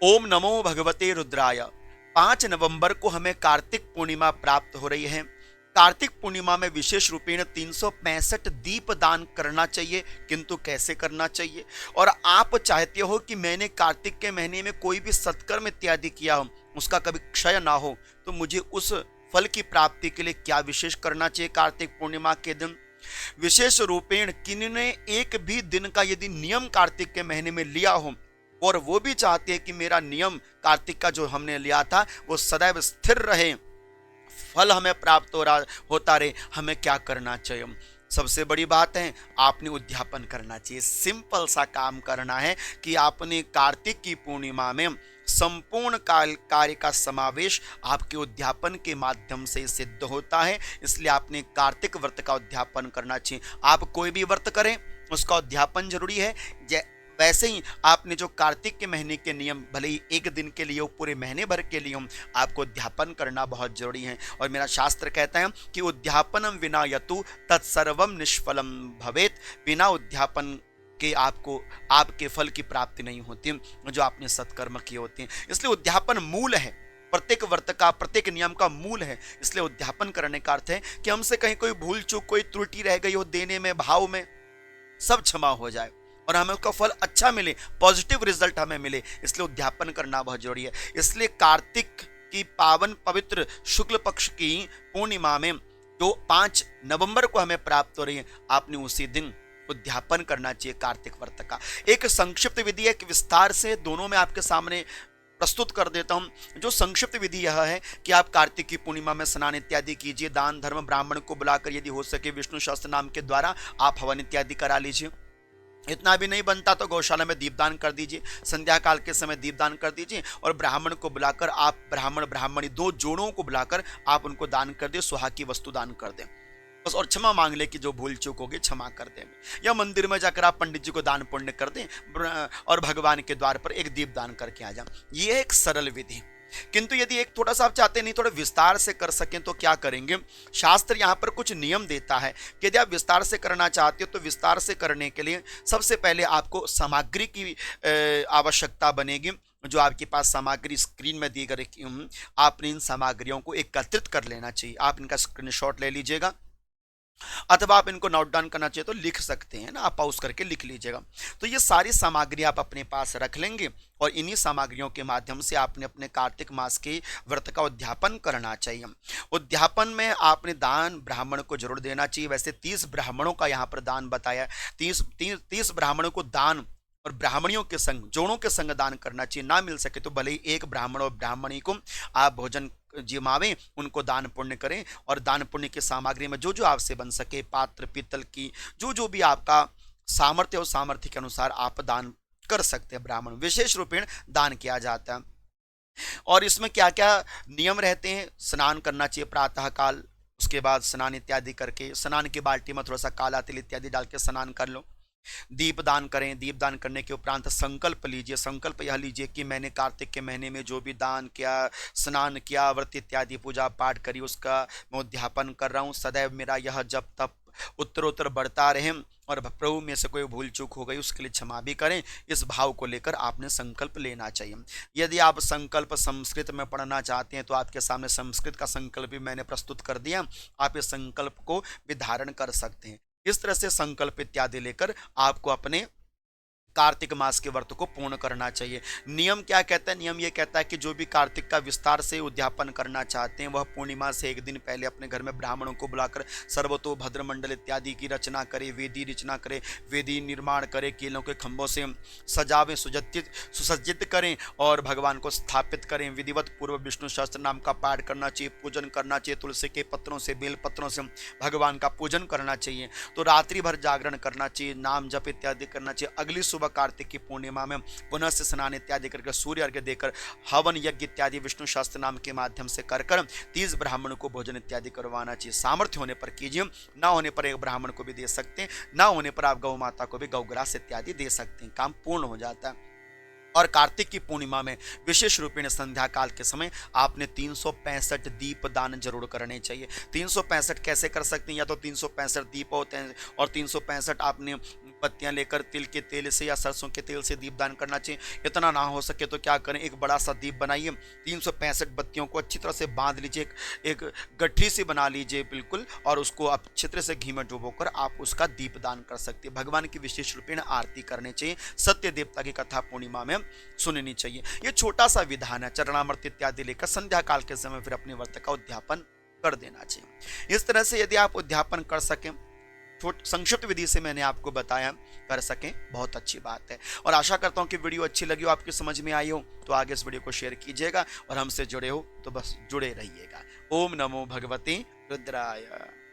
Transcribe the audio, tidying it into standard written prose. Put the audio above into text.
ओम नमो भगवते रुद्राय। 5 नवंबर को हमें कार्तिक पूर्णिमा प्राप्त हो रही है। कार्तिक पूर्णिमा में विशेष रूपेण 365 दीप दान करना चाहिए, किंतु कैसे करना चाहिए? और आप चाहते हो कि मैंने कार्तिक के महीने में कोई भी सत्कर्म इत्यादि किया हो, उसका कभी क्षय ना हो, तो मुझे उस फल की प्राप्ति के लिए क्या विशेष करना चाहिए कार्तिक पूर्णिमा के दिन? विशेष रूपेण किन्होंने एक भी दिन का यदि नियम कार्तिक के महीने में लिया हो और वो भी चाहते हैं कि मेरा नियम कार्तिक का जो हमने लिया था वो सदैव स्थिर रहे, फल हमें प्राप्त होता रहे, हमें क्या करना चाहिए? सबसे बड़ी बात है, आपने उद्यापन करना चाहिए। सिंपल सा काम करना है कि आपने कार्तिक की पूर्णिमा में संपूर्ण कार्य का समावेश आपके उद्यापन के माध्यम से सिद्ध होता है, इसलिए आपने कार्तिक व्रत का उद्यापन करना चाहिए। आप कोई भी व्रत करें उसका उद्यापन जरूरी है। वैसे ही आपने जो कार्तिक के महीने के नियम भले ही एक दिन के लिए हो, पूरे महीने भर के लिए हो, आपको उद्यापन करना बहुत जरूरी है। और मेरा शास्त्र कहता है कि उद्यापनम विना यतु तत्सर्वम निष्फलम भवेत। बिना उद्यापन के आपको आपके फल की प्राप्ति नहीं होती जो आपने सत्कर्म किए होते हैं। इसलिए उद्यापन मूल है, प्रत्येक व्रत का, प्रत्येक नियम का मूल है। इसलिए उद्यापन करने का अर्थ है कि हमसे कहीं कोई भूल चूक, कोई त्रुटि रह गई हो देने में, भाव में, सब क्षमा हो जाए और हमें उसका फल अच्छा मिले, पॉजिटिव रिजल्ट हमें मिले। इसलिए उद्यापन करना बहुत जरूरी है। इसलिए कार्तिक की पावन पवित्र शुक्ल पक्ष की पूर्णिमा में जो 5 नवंबर को हमें प्राप्त हो रही है, आपने उसी दिन उद्यापन करना चाहिए कार्तिक व्रत का। एक संक्षिप्त विधि है कि विस्तार से दोनों में आपके सामने प्रस्तुत कर देता हूं। जो संक्षिप्त विधि यह है कि आप कार्तिक की पूर्णिमा में स्नान इत्यादि कीजिए, दान धर्म, ब्राह्मण को बुलाकर यदि हो सके विष्णु सहस्त्र नाम के द्वारा आप हवन इत्यादि करा लीजिए। इतना भी नहीं बनता तो गौशाला में दीपदान कर दीजिए, संध्या काल के समय दीपदान कर दीजिए और ब्राह्मण को बुलाकर आप, ब्राह्मण ब्राह्मणी 2 जोड़ों को बुलाकर आप उनको दान कर दे, सुहा की वस्तु दान कर दें बस। और क्षमा मांग ले कि जो भूल चूक होगी क्षमा कर दें। या मंदिर में जाकर आप पंडित जी को दान पुण्य कर दें और भगवान के द्वार पर एक दीप दान करके आ जाए। ये एक सरल विधि। किंतु यदि एक थोड़ा सा आप चाहते नहीं थोड़ा विस्तार से कर सकें तो क्या करेंगे? शास्त्र यहां पर कुछ नियम देता है कि यदि आप विस्तार से करना चाहते हो तो विस्तार से करने के लिए सबसे पहले आपको सामग्री की आवश्यकता बनेगी। जो आपके पास सामग्री स्क्रीन में दी गई, आपने इन सामग्रियों को एकत्रित कर लेना चाहिए। आप इनका स्क्रीनशॉट ले लीजिएगा अथवा आप इनको नोट डाउन करना चाहिए तो लिख सकते हैं ना, आप पॉज करके लिख लीजिएगा। तो ये सारी सामग्री आप अपने पास रख लेंगे और इन्हीं सामग्रियों के माध्यम से आपने अपने कार्तिक मास के व्रत का उद्यापन करना चाहिए। उद्यापन में आपने दान ब्राह्मण को जरूर देना चाहिए। वैसे 30 ब्राह्मणों का यहाँ पर दान बताया, 30 ब्राह्मणों को दान और ब्राह्मणियों के संग, जोड़ों के संग दान करना चाहिए। ना मिल सके तो भले ही एक ब्राह्मण और ब्राह्मणी को आप भोजन जिमावें, उनको दान पुण्य करें और दान पुण्य की सामग्री में जो जो आपसे बन सके, पात्र पीतल की जो जो भी आपका सामर्थ्य और सामर्थ्य के अनुसार आप दान कर सकते हैं। ब्राह्मण विशेष रूपेण दान किया जाता है। और इसमें क्या क्या नियम रहते हैं? स्नान करना चाहिए प्रातः काल, उसके बाद स्नान इत्यादि करके स्नान की बाल्टी में थोड़ा सा काला तिल इत्यादि डाल के स्नान कर लो। दीपदान करें। दीपदान करने के उपरांत संकल्प लीजिए। संकल्प यह लीजिए कि मैंने कार्तिक के महीने में जो भी दान किया, स्नान किया, व्रत इत्यादि पूजा पाठ करी, उसका मैं उद्यापन कर रहा हूँ। सदैव मेरा यह जब तब उत्तरोत्तर बढ़ता रहे और प्रभु में से कोई भूल चूक हो गई उसके लिए क्षमा भी करें। इस भाव को लेकर आपने संकल्प लेना चाहिए। यदि आप संकल्प संस्कृत में पढ़ना चाहते हैं तो आपके सामने संस्कृत का संकल्प भी मैंने प्रस्तुत कर दिया, आप इस संकल्प को भी धारण कर सकते हैं। इस तरह से संकल्प इत्यादि लेकर आपको अपने कार्तिक मास के व्रत को पूर्ण करना चाहिए। नियम क्या कहता है? नियम ये कहता है कि जो भी कार्तिक का विस्तार से उद्यापन करना चाहते हैं वह पूर्णिमा से एक दिन पहले अपने घर में ब्राह्मणों को बुलाकर सर्वतो भद्र मंडल इत्यादि की रचना करे, वेदी रचना करे, वेदी निर्माण करे, केलों के खंभों से सजावें, सुसज्जित करें और भगवान को स्थापित करें। विधिवत पूर्व विष्णु सहस्त्र नाम का पाठ करना चाहिए, पूजन करना चाहिए। तुलसी के पत्रों से, बेल पत्रों से भगवान का पूजन करना चाहिए। तो रात्रि भर जागरण करना चाहिए, नाम जप इत्यादि करना चाहिए। अगली सुबह कार्तिक की पूर्णिमा में पुनः से स्नान इत्यादि करके सूर्य अर्घ्य देकर हवन यज्ञ इत्यादि विष्णु शास्त्र नाम के माध्यम से कर 30 ब्राह्मणों को भोजन इत्यादि करवाना चाहिए। सामर्थ्य होने पर कीजिए, ना होने पर एक ब्राह्मण को भी दे सकते हैं, ना होने पर आप गौ माता को भी गौग्रास इत्यादि दे सकते हैं, काम पूर्ण हो जाता है। और कार्तिक की पूर्णिमा में विशेष रूपेण संध्या काल के समय आपने 365 दीप दान जरूर करने चाहिए। 365 कैसे कर सकते हैं? या तो 365 दीप होते हैं और 365 आपने पत्तियां लेकर तिल के तेल से या सरसों के तेल से दीपदान करना चाहिए। इतना ना हो सके तो क्या करें, एक बड़ा सा दीप बनाइए, 365 बत्तियों को अच्छी तरह से बांध लीजिए, एक गठरी से बना लीजिए बिल्कुल, और उसको आप अच्छी तरह से घी में डुबोकर आप उसका दीपदान कर सकते हैं। भगवान की विशेष रूपेण आरती करनी चाहिए, सत्य देवता की कथा पूर्णिमा में सुननी चाहिए। ये छोटा सा विधान है। चरणामृत इत्यादि लेकर संध्या काल के समय फिर अपने व्रत का उद्यापन कर देना चाहिए। इस तरह से यदि आप उद्यापन कर सकें, संक्षिप्त विधि से मैंने आपको बताया, कर सकें, बहुत अच्छी बात है। और आशा करता हूं कि वीडियो अच्छी लगी हो, आपकी समझ में आई हो, तो आगे इस वीडियो को शेयर कीजिएगा और हमसे जुड़े हो तो बस जुड़े रहिएगा। ओम नमो भगवते रुद्राय।